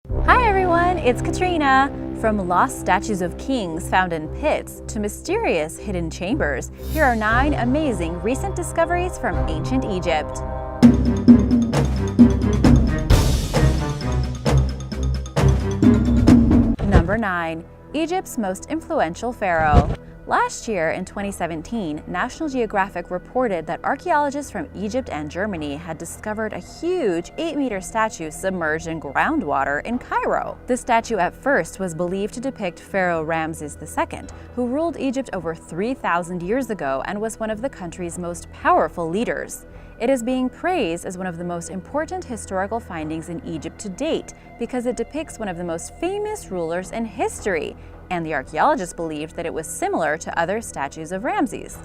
Hi everyone, it's Katrina. From lost statues of kings found in pits to mysterious hidden chambers, here are 9 amazing recent discoveries from ancient Egypt. Number 9. Egypt's most influential pharaoh. Last year, in 2017, National Geographic reported that archaeologists from Egypt and Germany had discovered a huge 8-meter statue submerged in groundwater in Cairo. The statue at first was believed to depict Pharaoh Ramses II, who ruled Egypt over 3,000 years ago and was one of the country's most powerful leaders. It is being praised as one of the most important historical findings in Egypt to date because it depicts one of the most famous rulers in history, and the archaeologists believed that it was similar to other statues of Ramses.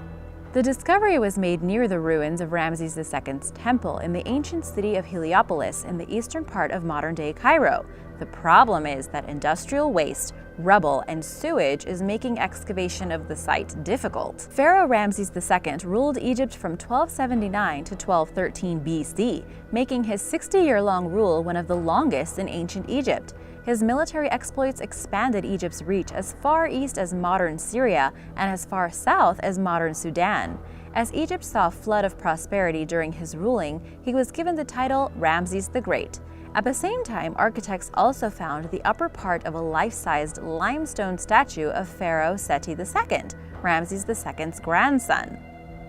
The discovery was made near the ruins of Ramses II's temple in the ancient city of Heliopolis in the eastern part of modern-day Cairo. The problem is that industrial waste, rubble, and sewage is making excavation of the site difficult. Pharaoh Ramses II ruled Egypt from 1279 to 1213 BC, making his 60-year-long rule one of the longest in ancient Egypt. His military exploits expanded Egypt's reach as far east as modern Syria and as far south as modern Sudan. As Egypt saw a flood of prosperity during his ruling, he was given the title Ramses the Great. At the same time, architects also found the upper part of a life-sized limestone statue of Pharaoh Seti II, Ramses II's grandson.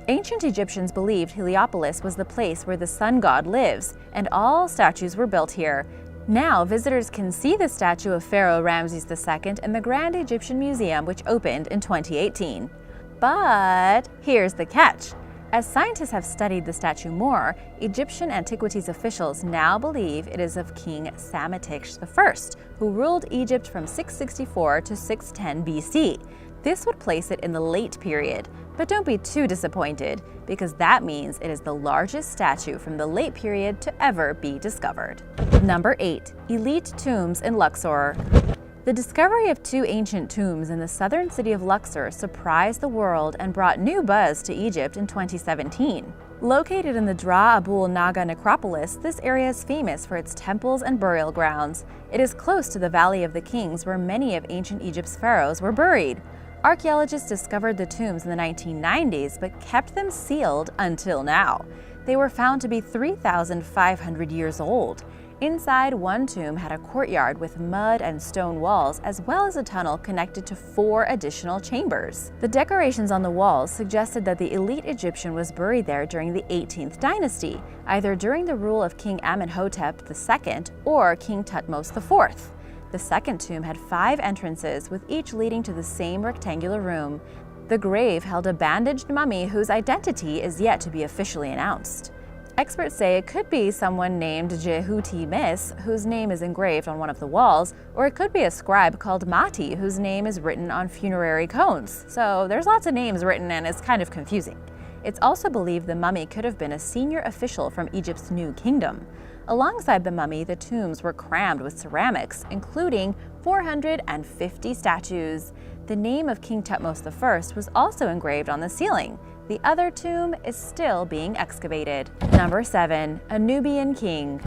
Ancient Egyptians believed Heliopolis was the place where the sun god lives, and all statues were built here. Now, visitors can see the statue of Pharaoh Ramses II in the Grand Egyptian Museum, which opened in 2018. But here's the catch. As scientists have studied the statue more, Egyptian antiquities officials now believe it is of King Psammetichs I, who ruled Egypt from 664 to 610 BC. This would place it in the late period, but don't be too disappointed, because that means it is the largest statue from the late period to ever be discovered. Number 8. Elite tombs in Luxor. The discovery of 2 ancient tombs in the southern city of Luxor surprised the world and brought new buzz to Egypt in 2017. Located in the Dra Abul Naga necropolis, this area is famous for its temples and burial grounds. It is close to the Valley of the Kings, where many of ancient Egypt's pharaohs were buried. Archaeologists discovered the tombs in the 1990s but kept them sealed until now. They were found to be 3,500 years old. Inside, one tomb had a courtyard with mud and stone walls, as well as a tunnel connected to 4 additional chambers. The decorations on the walls suggested that the elite Egyptian was buried there during the 18th dynasty, either during the rule of King Amenhotep II or King Thutmose IV. The second tomb had 5 entrances, with each leading to the same rectangular room. The grave held a bandaged mummy whose identity is yet to be officially announced. Experts say it could be someone named Jehuti Mis, whose name is engraved on one of the walls, or it could be a scribe called Mati, whose name is written on funerary cones. So there's lots of names written and it's kind of confusing. It's also believed the mummy could have been a senior official from Egypt's new kingdom. Alongside the mummy, the tombs were crammed with ceramics, including 450 statues. The name of King Thutmose I was also engraved on the ceiling. The other tomb is still being excavated. Number 7. Anubian king.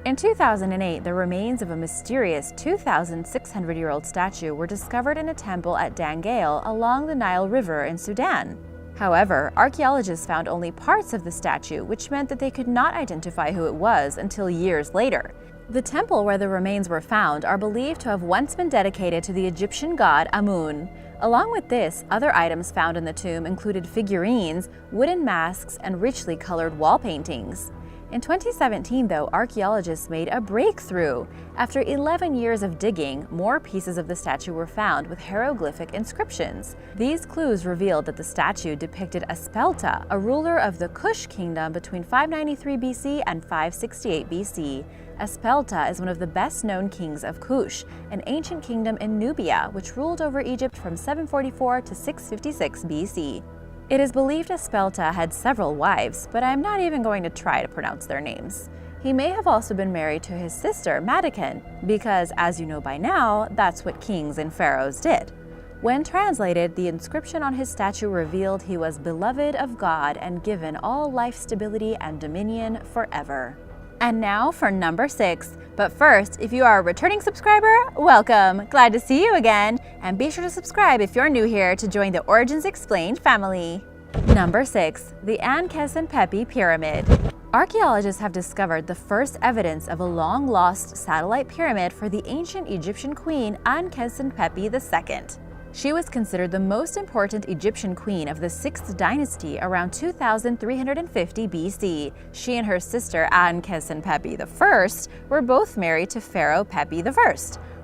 In 2008, the remains of a mysterious 2,600-year-old statue were discovered in a temple at Dangail along the Nile River in Sudan. However, archaeologists found only parts of the statue, which meant that they could not identify who it was until years later. The temple where the remains were found are believed to have once been dedicated to the Egyptian god Amun. Along with this, other items found in the tomb included figurines, wooden masks, and richly colored wall paintings. In 2017, though, archaeologists made a breakthrough. After 11 years of digging, more pieces of the statue were found with hieroglyphic inscriptions. These clues revealed that the statue depicted Aspelta, a ruler of the Kush kingdom between 593 BC and 568 BC. Aspelta is one of the best-known kings of Kush, an ancient kingdom in Nubia, which ruled over Egypt from 744 to 656 BC. It is believed Aspelta had several wives, but I am not even going to try to pronounce their names. He may have also been married to his sister, Madiken, because, as you know by now, that's what kings and pharaohs did. When translated, the inscription on his statue revealed he was beloved of God and given all life stability and dominion forever. And now for number 6. But first, if you are a returning subscriber, welcome! Glad to see you again, and be sure to subscribe if you're new here to join the Origins Explained family. Number 6. The Ankhis and Pepe Pyramid. Archaeologists have discovered the first evidence of a long-lost satellite pyramid for the ancient Egyptian queen Ankhis and Pepe II. She was considered the most important Egyptian queen of the 6th dynasty around 2350 BC. She and her sister Ankhis and Pepe I were both married to Pharaoh Pepe I.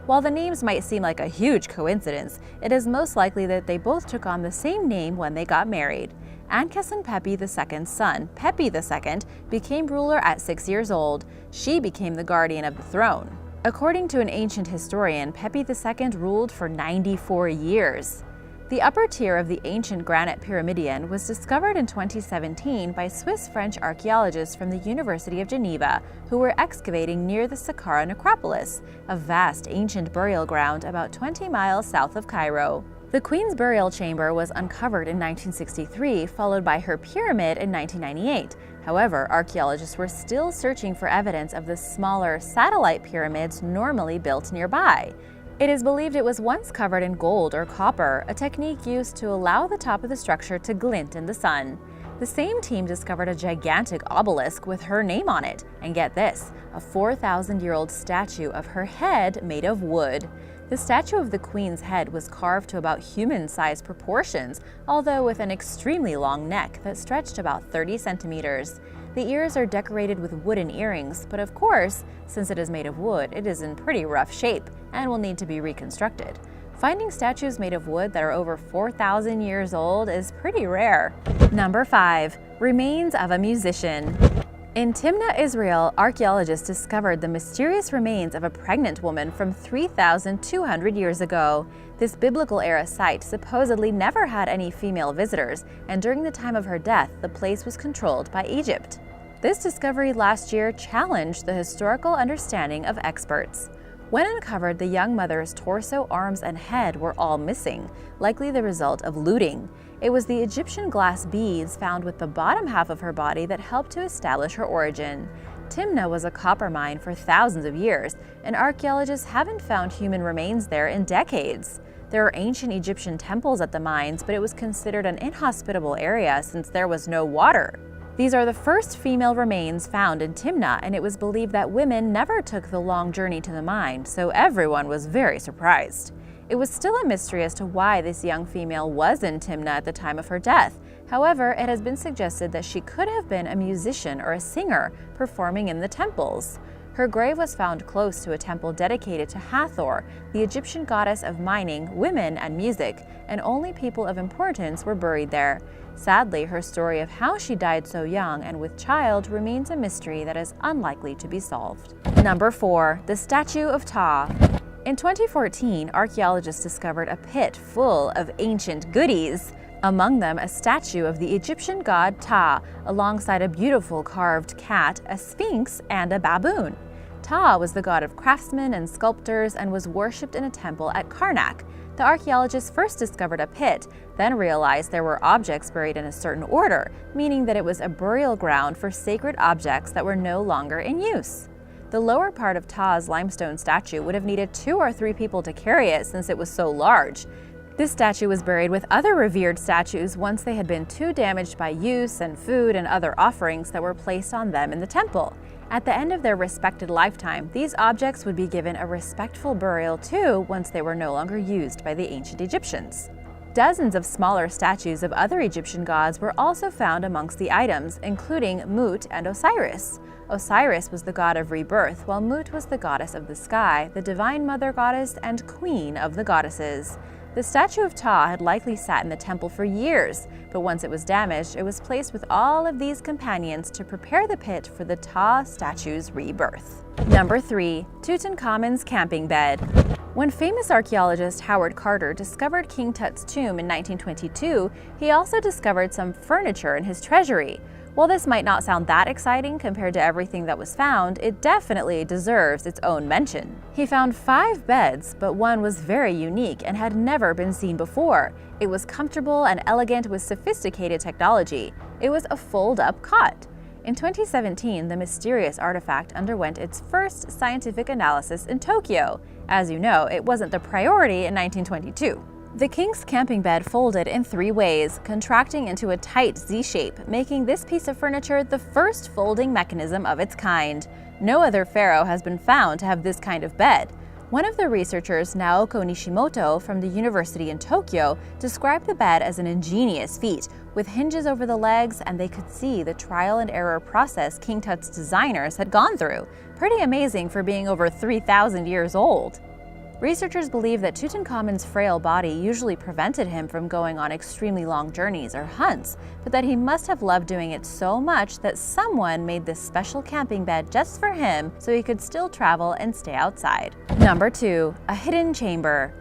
While the names might seem like a huge coincidence, it is most likely that they both took on the same name when they got married. Ankhis and Pepe II's son, Pepe II, became ruler at 6 years old. She became the guardian of the throne. According to an ancient historian, Pepe II ruled for 94 years. The upper tier of the ancient granite pyramidion was discovered in 2017 by Swiss-French archaeologists from the University of Geneva, who were excavating near the Saqqara necropolis, a vast ancient burial ground about 20 miles south of Cairo. The queen's burial chamber was uncovered in 1963, followed by her pyramid in 1998. However, archaeologists were still searching for evidence of the smaller satellite pyramids normally built nearby. It is believed it was once covered in gold or copper, a technique used to allow the top of the structure to glint in the sun. The same team discovered a gigantic obelisk with her name on it, and get this, a 4,000-year-old statue of her head made of wood. The statue of the queen's head was carved to about human-sized proportions, although with an extremely long neck that stretched about 30 centimeters. The ears are decorated with wooden earrings, but of course, since it is made of wood, it is in pretty rough shape and will need to be reconstructed. Finding statues made of wood that are over 4,000 years old is pretty rare. Number 5. Remains of a musician. In Timna, Israel, archaeologists discovered the mysterious remains of a pregnant woman from 3,200 years ago. This biblical-era site supposedly never had any female visitors, and during the time of her death, the place was controlled by Egypt. This discovery last year challenged the historical understanding of experts. When uncovered, the young mother's torso, arms, and head were all missing, likely the result of looting. It was the Egyptian glass beads found with the bottom half of her body that helped to establish her origin. Timna was a copper mine for thousands of years, and archaeologists haven't found human remains there in decades. There are ancient Egyptian temples at the mines, but it was considered an inhospitable area since there was no water. These are the first female remains found in Timna, and it was believed that women never took the long journey to the mine, so everyone was very surprised. It was still a mystery as to why this young female was in Timna at the time of her death. However, it has been suggested that she could have been a musician or a singer performing in the temples. Her grave was found close to a temple dedicated to Hathor, the Egyptian goddess of mining, women, and music, and only people of importance were buried there. Sadly, her story of how she died so young and with child remains a mystery that is unlikely to be solved. Number 4. The Statue of Ptah. In 2014, archaeologists discovered a pit full of ancient goodies. Among them, a statue of the Egyptian god Ptah, alongside a beautiful carved cat, a sphinx, and a baboon. Ptah was the god of craftsmen and sculptors and was worshipped in a temple at Karnak. The archaeologists first discovered a pit, then realized there were objects buried in a certain order, meaning that it was a burial ground for sacred objects that were no longer in use. The lower part of Ptah's limestone statue would have needed 2 or 3 people to carry it since it was so large. This statue was buried with other revered statues once they had been too damaged by use and food and other offerings that were placed on them in the temple. At the end of their respected lifetime, these objects would be given a respectful burial too once they were no longer used by the ancient Egyptians. Dozens of smaller statues of other Egyptian gods were also found amongst the items, including Mut and Osiris. Osiris was the god of rebirth, while Mut was the goddess of the sky, the divine mother goddess and queen of the goddesses. The statue of Ptah had likely sat in the temple for years, but once it was damaged, it was placed with all of these companions to prepare the pit for the Ptah statue's rebirth. Number 3. Tutankhamun's camping bed. When famous archaeologist Howard Carter discovered King Tut's tomb in 1922, he also discovered some furniture in his treasury. While this might not sound that exciting compared to everything that was found, it definitely deserves its own mention. He found 5 beds, but one was very unique and had never been seen before. It was comfortable and elegant with sophisticated technology. It was a fold-up cot. In 2017, the mysterious artifact underwent its first scientific analysis in Tokyo. As you know, it wasn't the priority in 1922. The king's camping bed folded in 3 ways, contracting into a tight Z-shape, making this piece of furniture the first folding mechanism of its kind. No other pharaoh has been found to have this kind of bed. One of the researchers, Naoko Nishimoto from the university in Tokyo, described the bed as an ingenious feat, with hinges over the legs, and they could see the trial and error process King Tut's designers had gone through. Pretty amazing for being over 3,000 years old. Researchers believe that Tutankhamun's frail body usually prevented him from going on extremely long journeys or hunts, but that he must have loved doing it so much that someone made this special camping bed just for him so he could still travel and stay outside. Number 2. A hidden chamber.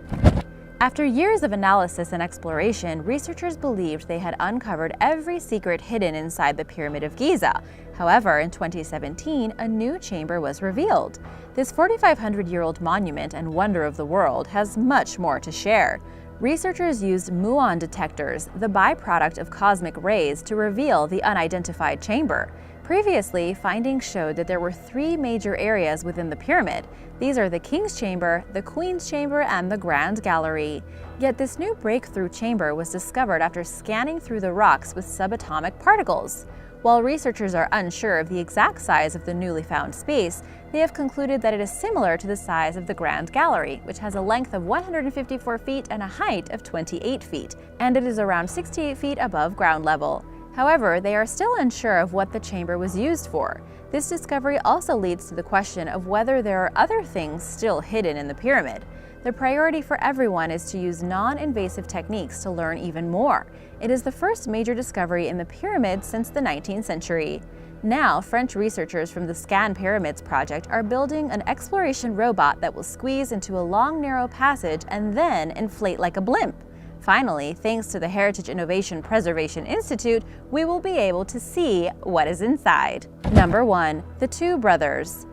After years of analysis and exploration, researchers believed they had uncovered every secret hidden inside the Pyramid of Giza. However, in 2017, a new chamber was revealed. This 4,500-year-old monument and wonder of the world has much more to share. Researchers used muon detectors, the byproduct of cosmic rays, to reveal the unidentified chamber. Previously, findings showed that there were 3 major areas within the pyramid. These are the King's Chamber, the Queen's Chamber, and the Grand Gallery. Yet this new breakthrough chamber was discovered after scanning through the rocks with subatomic particles. While researchers are unsure of the exact size of the newly found space, they have concluded that it is similar to the size of the Grand Gallery, which has a length of 154 feet and a height of 28 feet, and it is around 68 feet above ground level. However, they are still unsure of what the chamber was used for. This discovery also leads to the question of whether there are other things still hidden in the pyramid. The priority for everyone is to use non-invasive techniques to learn even more. It is the first major discovery in the pyramid since the 19th century. Now, French researchers from the Scan Pyramids project are building an exploration robot that will squeeze into a long, narrow passage and then inflate like a blimp. Finally, thanks to the Heritage Innovation Preservation Institute, we will be able to see what is inside. Number 1. The Two Brothers.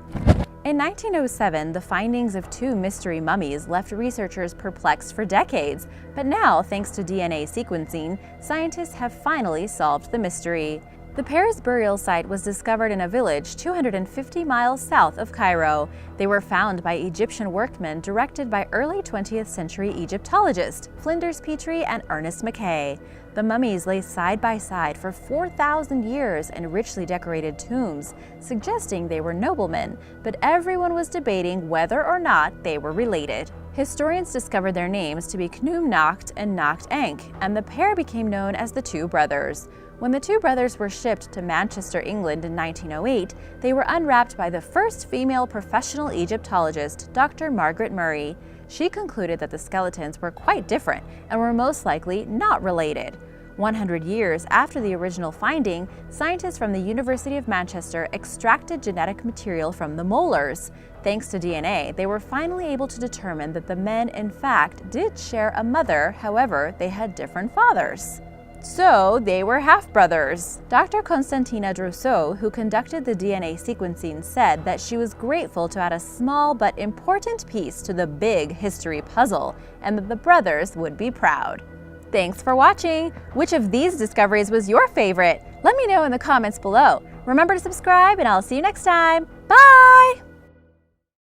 In 1907, the findings of 2 mystery mummies left researchers perplexed for decades, but now, thanks to DNA sequencing, scientists have finally solved the mystery. The pair's burial site was discovered in a village 250 miles south of Cairo. They were found by Egyptian workmen directed by early 20th century Egyptologists Flinders Petrie and Ernest Mackay. The mummies lay side by side for 4,000 years in richly decorated tombs, suggesting they were noblemen, but everyone was debating whether or not they were related. Historians discovered their names to be Khnum Nakht and Nakht Enk, and the pair became known as the Two Brothers. When the 2 brothers were shipped to Manchester, England in 1908, they were unwrapped by the first female professional Egyptologist, Dr. Margaret Murray. She concluded that the skeletons were quite different and were most likely not related. 100 years after the original finding, scientists from the University of Manchester extracted genetic material from the molars. Thanks to DNA, they were finally able to determine that the men, in fact, did share a mother, however, they had different fathers. So they were half-brothers. Dr. Constantina Drousseau, who conducted the DNA sequencing, said that she was grateful to add a small but important piece to the big history puzzle, and that the brothers would be proud. Thanks for watching! Which of these discoveries was your favorite? Let me know in the comments below. Remember to subscribe, and I'll see you next time. Bye!